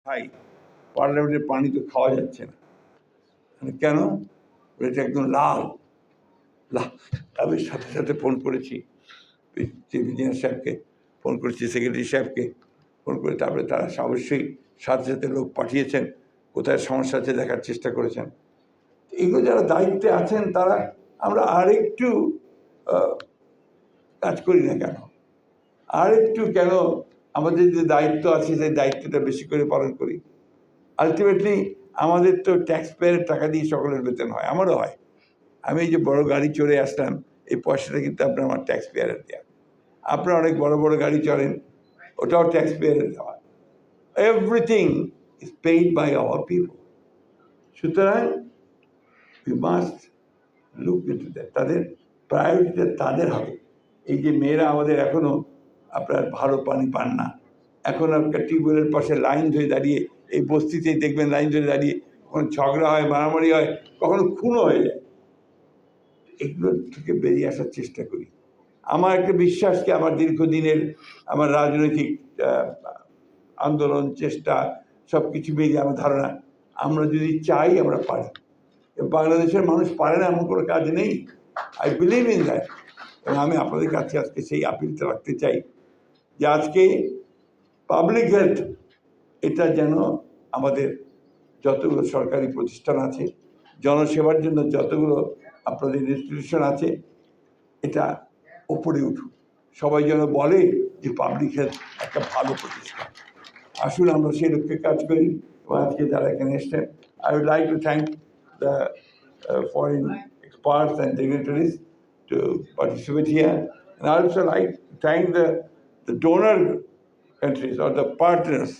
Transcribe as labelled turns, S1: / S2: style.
S1: ভাই পার্লামেন্টের পানি তো খাওয়া যাচ্ছে না। কেন? এটা একদম লাল। আমি সাথে সাথে ফোন করেছি চিফ ইঞ্জিনিয়ার সাহেবকে, ফোন করেছি সেক্রেটারি সাহেবকে, ফোন করে তারপরে তারা অবশ্যই সাথে সাথে লোক পাঠিয়েছেন, কোথায় সমস্যা আছে দেখার চেষ্টা করেছেন। এগুলো যারা দায়িত্বে আছেন তারা আমরা আরেকটু কাজ করি না কেন? আরেকটু কেন আমাদের যে দায়িত্ব আছে সেই দায়িত্বটা বেশি করে পালন করি? আলটিমেটলি আমাদের তো ট্যাক্স পেয়ারের টাকা দিয়ে সকলের বেতন হয়, আমারও হয়। আমি এই যে বড় গাড়ি চড়ে আসলাম, এই পয়সাটা কিন্তু আপনার আমার ট্যাক্স পেয়ারের দেওয়া। আপনারা অনেক বড় বড় গাড়ি চড়েন, ওটাও ট্যাক্স পেয়ারের দেওয়া। Everything is paid by our people. সুতরাং we must look into that. তাদের প্রায়োরিটিটা তাদের হবে। এই যে মেয়েরা আমাদের এখনও আপনার ভালো পানি পান না, এখন আপনার টিউবওয়েলের পাশে লাইন ধরে দাঁড়িয়ে, এই বস্তিতেই দেখবেন লাইন ধরে দাঁড়িয়ে কখনো ঝগড়া হয়, মারামারি হয়, কখনো খুনও হয়ে যায়। এগুলো থেকে বেরিয়ে আসার চেষ্টা করি। আমার একটা বিশ্বাসকে আমার দীর্ঘদিনের আমার রাজনৈতিক আন্দোলন, চেষ্টা সব কিছু মিলিয়ে আমার ধারণা, আমরা যদি চাই আমরা পারি। বাংলাদেশের মানুষ পারে না এমন কোনো কাজ নেই। I believe in that. এবং আমি আপনাদের কাছে আজকে সেই আপিলটা রাখতে চাই যে আজকে পাবলিক হেলথ এটা যেন আমাদের যতগুলো সরকারি প্রতিষ্ঠান আছে, জনসেবার জন্য যতগুলো আপনাদের ইনস্টিটিউশন আছে, এটা ওপরে উঠুক। সবাই যেন বলে যে পাবলিক হেলথ একটা ভালো প্রতিষ্ঠান। আসলে আমরা সেই লক্ষ্যে কাজ করি। এবং আজকে যারা এখানে এসছেন, I would like to thank the foreign experts and dignitaries to participate here. And I also like to thank the donor countries or the partners